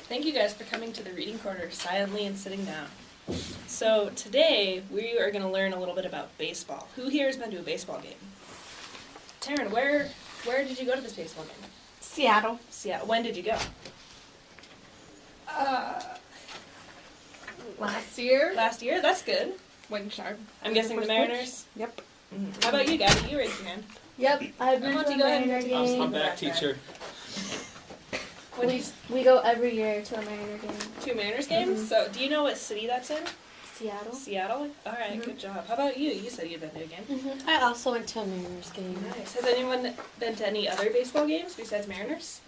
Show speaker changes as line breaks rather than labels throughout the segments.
Thank you guys for coming to the reading corner silently and sitting down. So today we are going to learn a little bit about baseball. Who here has been to a baseball game? Taryn, where did you go to this baseball game?
Seattle.
Seattle. When did you go?
Last year.
Last year? That's good.
When Sharp.
I'm guessing the Mariners?
Yep.
Mm-hmm. How about you, Gabby? You raised your hand.
Yep, I've been to a Mariner game.
I'm back, teacher.
We go every year to a Mariner game.
Two Mariners games? So do you know what city that's in?
Seattle.
Seattle? Alright, good job. How about you? You said you'd been to a game.
I also went to a Mariners game.
Nice. Has anyone been to any other baseball games besides Mariners?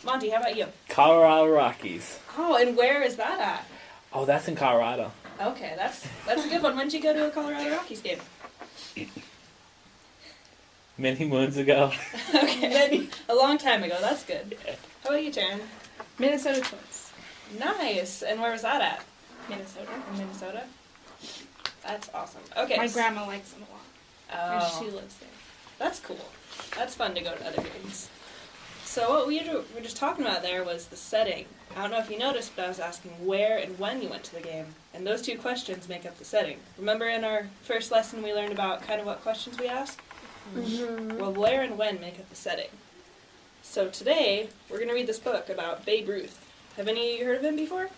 Monty, how about you?
Colorado Rockies.
Oh, and where is that at?
Oh, that's in Colorado.
Okay, that's a good one. When did you go to a Colorado Rockies game?
Many moons ago.
Okay, a long time ago. That's good. How about you, Taryn?
Minnesota Twins.
Nice. And where was that at? Minnesota. In Minnesota? That's awesome. Okay.
My grandma likes them a lot. And
Oh,
she lives there.
that's cool. That's fun to go to other games. So what we were just talking about there was the setting. I don't know if you noticed, but I was asking where and when you went to the game. And those two questions make up the setting. Remember in our first lesson we learned about kind of what questions we ask? Well, where and when make up the setting. So today, we're going to read this book about Babe Ruth. Have any of you heard of him before?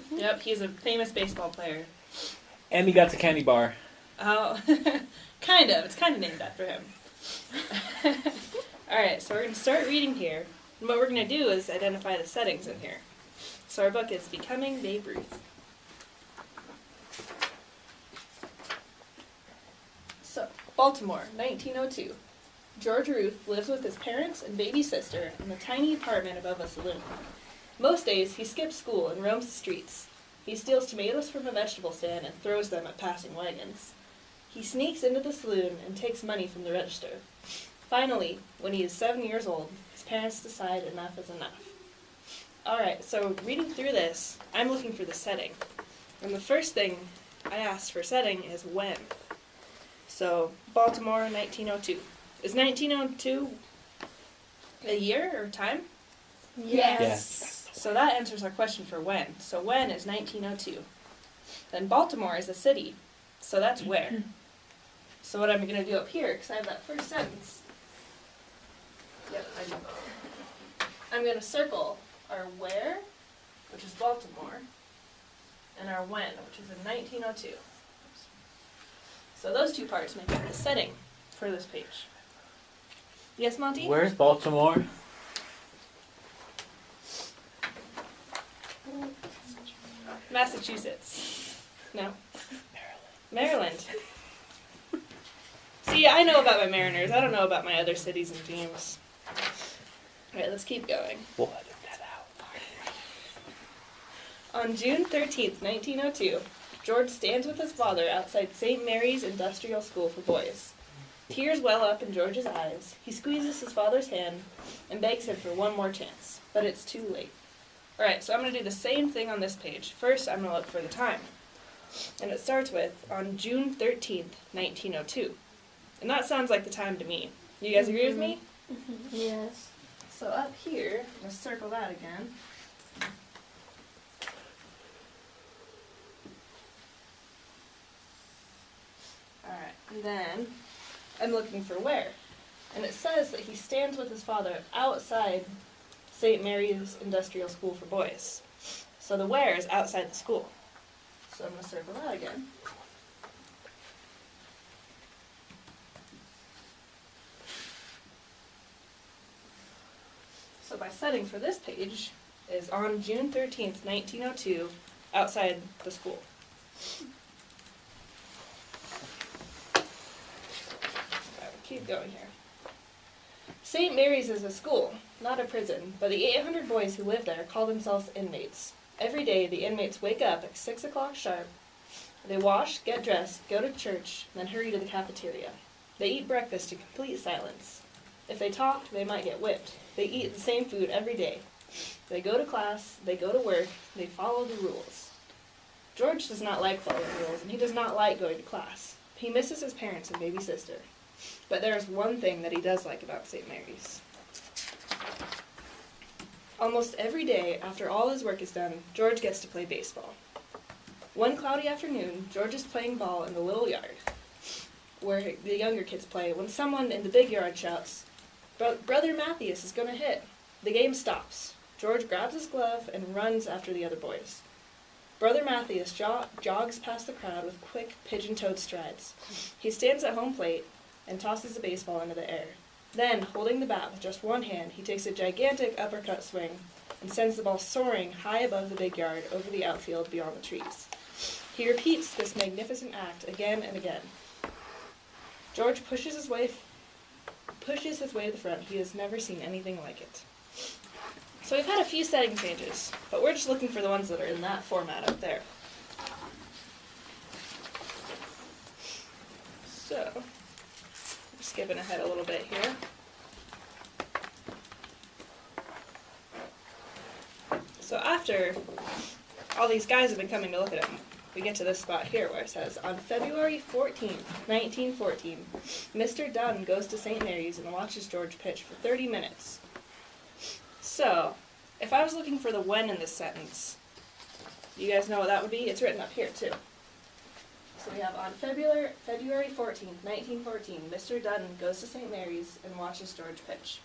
Yep, he's a famous baseball player.
And he got the candy bar.
Oh, kind of. It's kind of named after him. Alright, so we're going to start reading here. And what we're going to do is identify the settings in here. So our book is Becoming Babe Ruth. So, Baltimore, 1902. George Ruth lives with his parents and baby sister in the tiny apartment above a saloon. Most days, he skips school and roams the streets. He steals tomatoes from a vegetable stand and throws them at passing wagons. He sneaks into the saloon and takes money from the register. Finally, when he is 7 years old, his parents decide enough is enough. Alright, so reading through this, I'm looking for the setting. And the first thing I asked for setting is when. So, Baltimore, 1902. Is 1902 a year or time?
Yes.
So that answers our question for when. So when is 1902? Then Baltimore is a city. So that's where. So what I'm going to do up here, because I have that first sentence. Yep, I know. I'm going to circle our where, which is Baltimore, and our when, which is in 1902. So those two parts make up the setting for this page. Yes, Monty?
Where's Baltimore?
Massachusetts. No. Maryland. See, I know about my Mariners. I don't know about my other cities and teams. Alright, let's keep going.
We'll edit that out.
On June 13th, 1902, George stands with his father outside St. Mary's Industrial School for Boys. Tears well up in George's eyes. He squeezes his father's hand and begs him for one more chance, but it's too late. Alright, so I'm going to do the same thing on this page. First, I'm going to look for the time. And it starts with, on June 13th, 1902. And that sounds like the time to me. You guys agree with me?
Yes.
So up here, let's circle that again. Alright, and then I'm looking for where. And it says that he stands with his father outside St. Mary's Industrial School for Boys. So the where is outside the school. So I'm going to circle that again. So my setting for this page is on June 13th, 1902, outside the school. Keep going here. St. Mary's is a school, not a prison, but the 800 boys who live there call themselves inmates. Every day, the inmates wake up at 6 o'clock sharp. They wash, get dressed, go to church, then hurry to the cafeteria. They eat breakfast in complete silence. If they talk, they might get whipped. They eat the same food every day. They go to class, they go to work, they follow the rules. George does not like following rules, and he does not like going to class. He misses his parents and baby sister. But there is one thing that he does like about St. Mary's. Almost every day, after all his work is done, George gets to play baseball. One cloudy afternoon, George is playing ball in the little yard, where the younger kids play, when someone in the big yard shouts, Brother Matthias is going to hit. The game stops. George grabs his glove and runs after the other boys. Brother Matthias jogs past the crowd with quick, pigeon-toed strides. He stands at home plate and tosses the baseball into the air. Then, holding the bat with just one hand, he takes a gigantic uppercut swing and sends the ball soaring high above the big yard over the outfield beyond the trees. He repeats this magnificent act again and again. George pushes his way to the front. He has never seen anything like it. So we've had a few setting changes, but we're just looking for the ones that are in that format up there. So, I'm skipping ahead a little bit here. So after all these guys have been coming to look at him, we get to this spot here where it says, on February 14th, 1914, Mr. Dunn goes to St. Mary's and watches George pitch for 30 minutes. So, if I was looking for the when in this sentence, you guys know what that would be? It's written up here, too. So we have on February 14th, 1914, Mr. Dunn goes to St. Mary's and watches George pitch.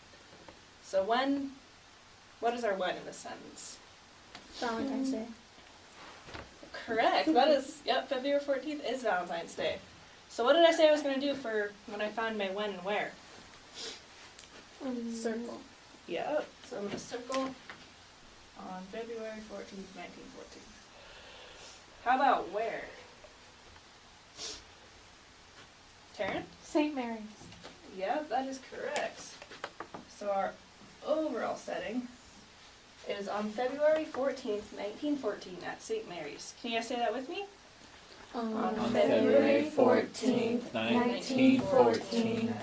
So what is our when in this sentence?
Valentine's Day.
Correct. That is, yep, February 14th is Valentine's Day. So what did I say I was going to do for when I found my when and where?
Circle.
Yep. So I'm going to circle on February 14th, 1914. How about where? Taryn?
St. Mary's.
Yep, that is correct. So our overall setting is on February 14th, 1914 at St. Mary's. Can you guys say that with me?
On
February 14th, 1914.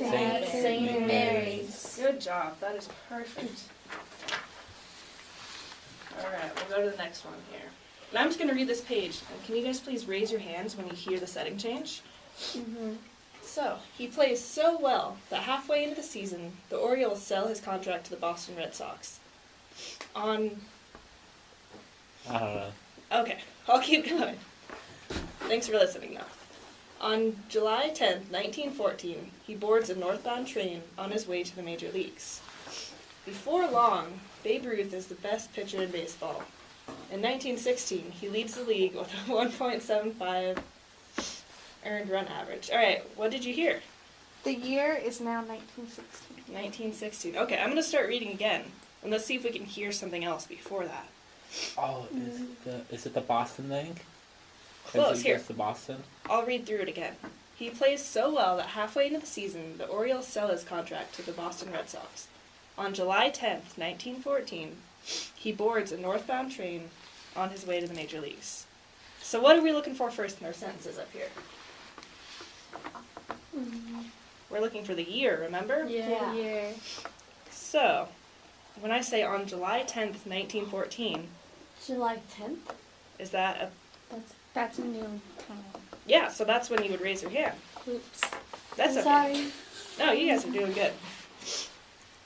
At
St. Mary's.
Good job. That is perfect. Alright, we'll go to the next one here. And I'm just going to read this page. And can you guys please raise your hands when you hear the setting change?
Mm-hmm.
So, he plays so well that halfway into the season, the Orioles sell his contract to the Boston Red Sox.
I don't know.
Okay, I'll keep going. Thanks for listening, though. On July 10th, 1914, he boards a northbound train on his way to the major leagues. Before long, Babe Ruth is the best pitcher in baseball. In 1916, he leads the league with a 1.75 earned run average. Alright, what did you hear?
The year is now 1916.
1916. Okay, I'm going to start reading again. And let's see if we can hear something else before that.
Oh, is it the Boston thing?
Close,
Is it
here.
just the Boston?
I'll read through it again. He plays so well that halfway into the season, the Orioles sell his contract to the Boston Red Sox. On July 10th, 1914, he boards a northbound train on his way to the major leagues. So what are we looking for first in our sentences up here? We're looking for the year, remember?
Yeah. Year.
So, when I say on July 10th, 1914,
July 10th?
is that a...
That's a new time.
Yeah, so that's when you would raise your hand.
Oops.
That's
I'm
okay.
sorry.
No, you guys are doing good.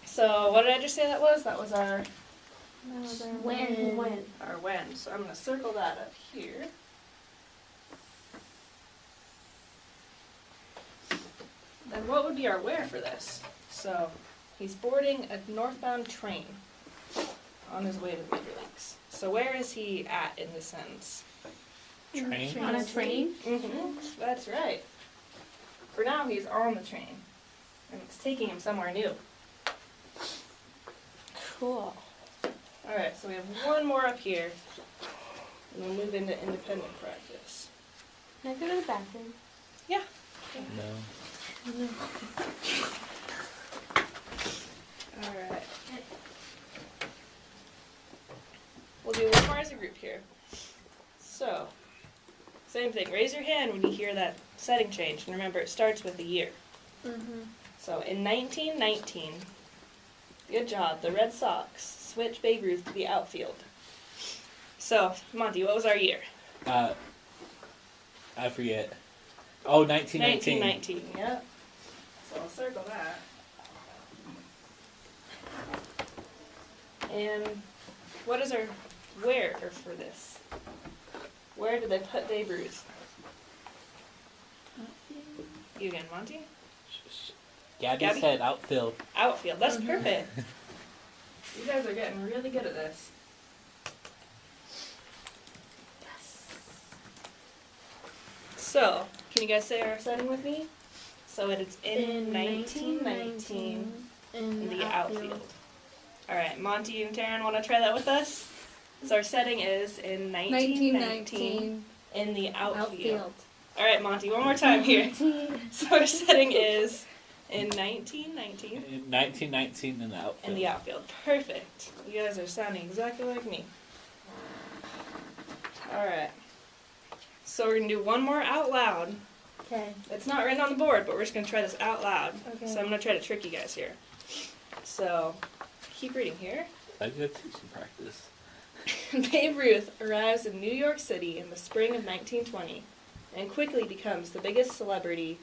So, what did I just say that was? That was our
When?
our when. So I'm going to circle that up here. Then what would be our where for this? So he's boarding a northbound train on his way to the major leagues. So where is he at in this sentence?
Train?
On a train?
Mm-hmm. That's right. For now, he's on the train. And it's taking him somewhere new.
Cool.
Alright, so we have one more up here. And we'll move into independent practice.
Can I go to the bathroom?
Yeah.
No.
Alright. We'll do one more as a group here. So, same thing. Raise your hand when you hear that setting change. And remember, it starts with the year.
Mm-hmm.
So, in 1919, good job, the Red Sox switched Babe Ruth to the outfield. So, Monty, what was our year?
I forget. Oh, 1919.
1919, yep. So I'll circle that. And what is our where for this? Where did they put Babe Ruth? You again, Monty?
Gabby said outfield.
Outfield. That's perfect. You guys are getting really good at this. So, can you guys say our setting with me? So it's in 1919 in the outfield. Alright, Monty and Taryn want to try that with us? So our setting is in 1919 in the outfield. Alright, Monty, one more time here. So our setting is in 1919
In 1919 in the outfield.
in the outfield. Perfect. You guys are sounding exactly like me. Alright. So we're going to do one more out loud.
Okay.
It's not written on the board, but we're just going to try this out loud.
Okay.
So I'm going to try to trick you guys here. So, keep reading here.
I did teaching practice.
Babe Ruth arrives in New York City in the spring of 1920 and quickly becomes the biggest celebrity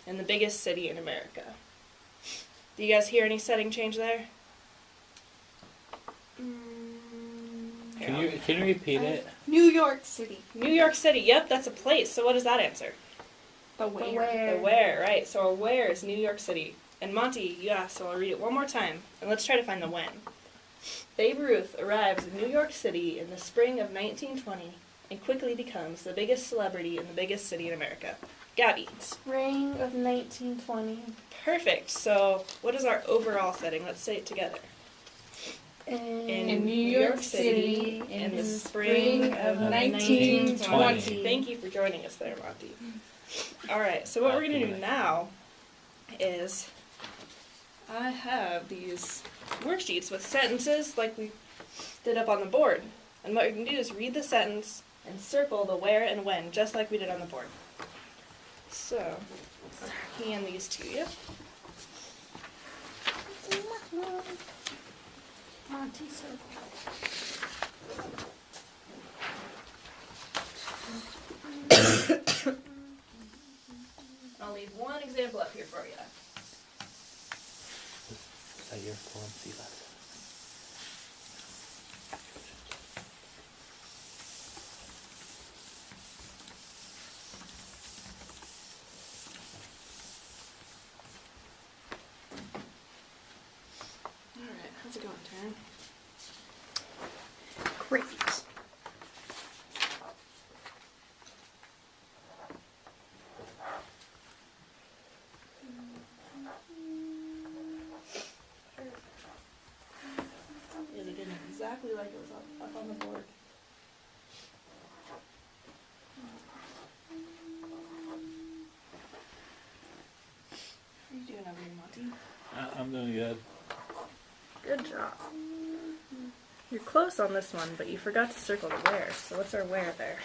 in the biggest city in America. Do you guys hear any setting change there?
Can you repeat it?
New York City.
New York City, yep, that's a place. So what does that answer?
The where.
The where, right. So our where is New York City. And Monty, you asked, so I'll read it one more time. And let's try to find the when. Babe Ruth arrives in New York City in the spring of 1920 and quickly becomes the biggest celebrity in the biggest city in America. Gabby.
Spring of 1920.
Perfect. So what is our overall setting? Let's say it together.
In New York City
in the spring of
1920.
Thank you for joining us there, Monty. All right, so what we're going to do now is I have these worksheets with sentences like we did up on the board. And what you're going to do is read the sentence and circle the where and when, just like we did on the board. So, I'll hand these to you.
Monty circle.
I'll leave one example up here for you.
Is that your fluency lesson?
Alright, how's it going, Taryn?
Great.
Is it getting exactly like it was up on the board? How are you doing over here, Monty?
I'm doing good.
Good job. You're close on this one, but you forgot to circle the where. So what's our where there?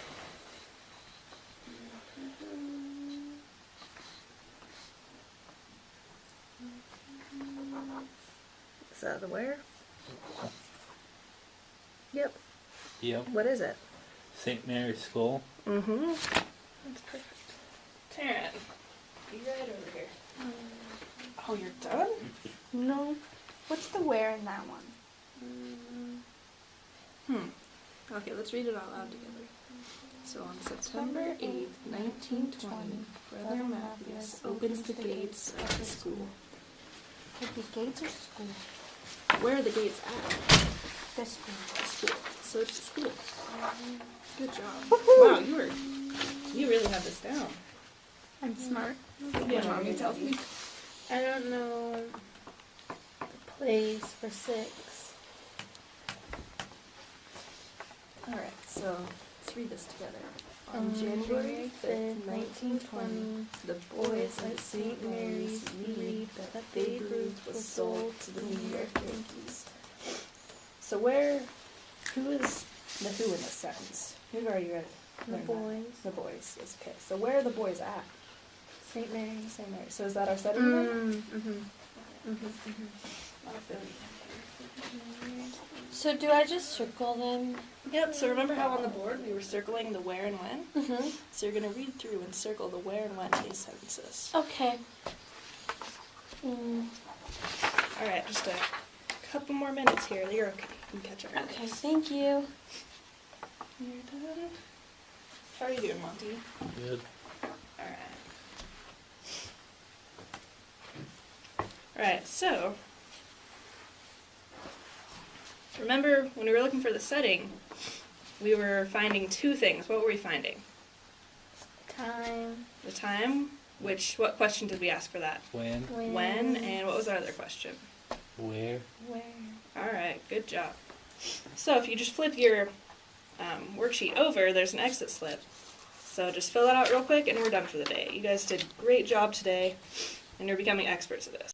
Is that the where? Yep.
Yep.
What is it?
St. Mary's School.
Mm-hmm. That's perfect. Taryn, be right over here. Oh, you're done?
No. What's the where in that one?
Okay, let's read it out loud together. So on September 8th, 1920, Brother Matthews opens the gates of the school.
Could be gates or school?
Where are the gates at?
The school.
The school. So it's the school. Good job.
Woohoo!
Wow, you really have this down.
I'm smart.
Yeah, Mommy tells me.
I don't know the place for 6.
Alright, so let's read this together. On January 5th, 1920, the boys at St. Mary's read that Babe Ruth was sold to the New York Yankees. So who is the who in this sentence? We've already read it.
The boys.
The boys, yes, okay. So where are the boys at?
St. Mary's.
St. Mary. So is that our setting then? Not affiliated.
So do I just circle them?
Yep, so remember how on the board we were circling the where and when?
Mm-hmm.
So you're going to read through and circle the where and when in these sentences.
Okay.
Alright, just a couple more minutes here. You're okay. You can catch up.
Okay, thank you.
You're done. How are you doing, Monty?
Good.
Alright. Alright, so remember when we were looking for the setting, we were finding two things. What were we finding?
Time.
The time, what question did we ask for that?
When?
When, and what was our other question?
Where?
Where?
Alright, good job. So if you just flip your worksheet over, there's an exit slip. So just fill that out real quick and we're done for the day. You guys did a great job today and you're becoming experts at this.